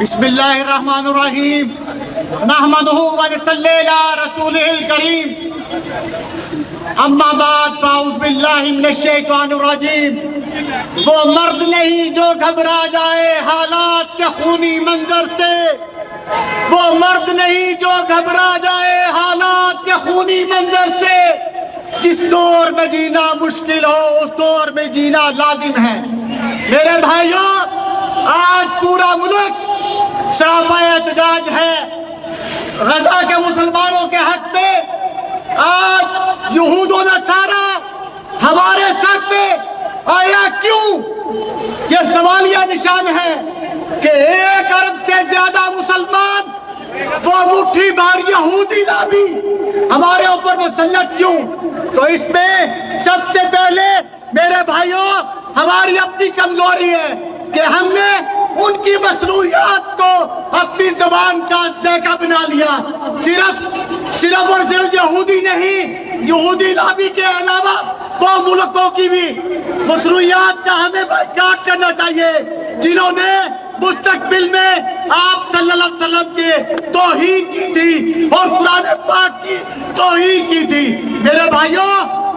بسم اللہ الرحمن الرحیم نحمدہ ونصلی علی رسولہ الکریم اما بعد فاعوذ باللہ من الشیطان الرجیم۔ وہ مرد نہیں جو گھبرا جائے حالات کے خونی منظر سے، وہ مرد نہیں جو گھبرا جائے حالات کے خونی منظر سے، جس دور میں جینا مشکل ہو اس دور میں جینا لازم ہے۔ میرے بھائیوں، آج پورا ملک سراپا احتجاج ہے غزہ کے مسلمانوں کے حق میں۔ آج یہود و نصارہ ہمارے سر پہ آیا کیوں؟ یہ سوالیہ نشان ہے کہ 1 ارب سے زیادہ مسلمان، وہ مٹھی بھر یہودی لابی ہمارے اوپر مسلط کیوں؟ تو اس میں سب سے پہلے میرے بھائیوں ہماری اپنی کمزوری ہے کہ ہم نے ان کی مصنوعات کو اپنی زبان کا ذائقہ بنا لیا۔ صرف اور صرف یہودی نہیں، یہودی لابی کے علاوہ وہ ملکوں کی بھی مصنوعات کا ہمیں بائیکاٹ کرنا چاہیے جنہوں نے مستقبل میں آپ صلی اللہ علیہ وسلم کے توہین کی تھی اور قرآن پاک کی توہین کی تھی۔ میرے بھائیوں،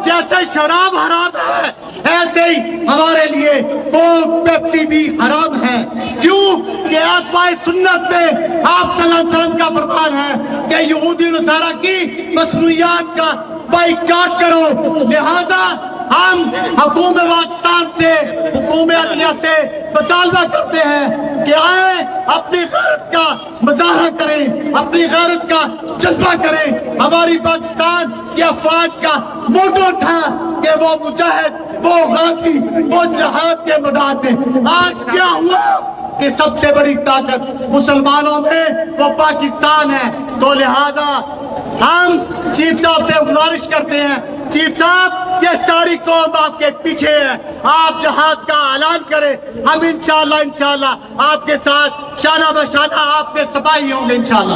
جیسے شراب حرام ہے ایسے ہی ہمارے لیے کوک پیپسی بھی حرام ہے۔ کیوں کہ اتباع سنت میں آپ صلی اللہ علیہ وسلم کا فرمان ہے کہ یہودی نصارہ کی مصنوعات کا بائیکاٹ کرو۔ لہذا ہم حکومت پاکستان سے، حکومت عدلیہ سے مطالبہ کرتے ہیں کہ آئے اپنی غیرت کا مظاہرہ کریں، اپنی غیرت کا جذبہ کریں۔ ہماری پاکستان کی افواج کا موٹو تھا کہ وہ مجاہد، وہ غازی، وہ جہاد کے میدان میں۔ آج کیا ہوا کہ سب سے بڑی طاقت مسلمانوں میں وہ پاکستان ہے۔ تو لہذا ہم چیف صاحب سے گزارش کرتے ہیں، چیف صاحب یہ ساری قوم آپ کے پیچھے ہے، آپ جہاد کا اعلان کریں۔ ہم انشاءاللہ آپ کے ساتھ شانہ بشانہ آپ کے سپاہی ہوں گے انشاءاللہ۔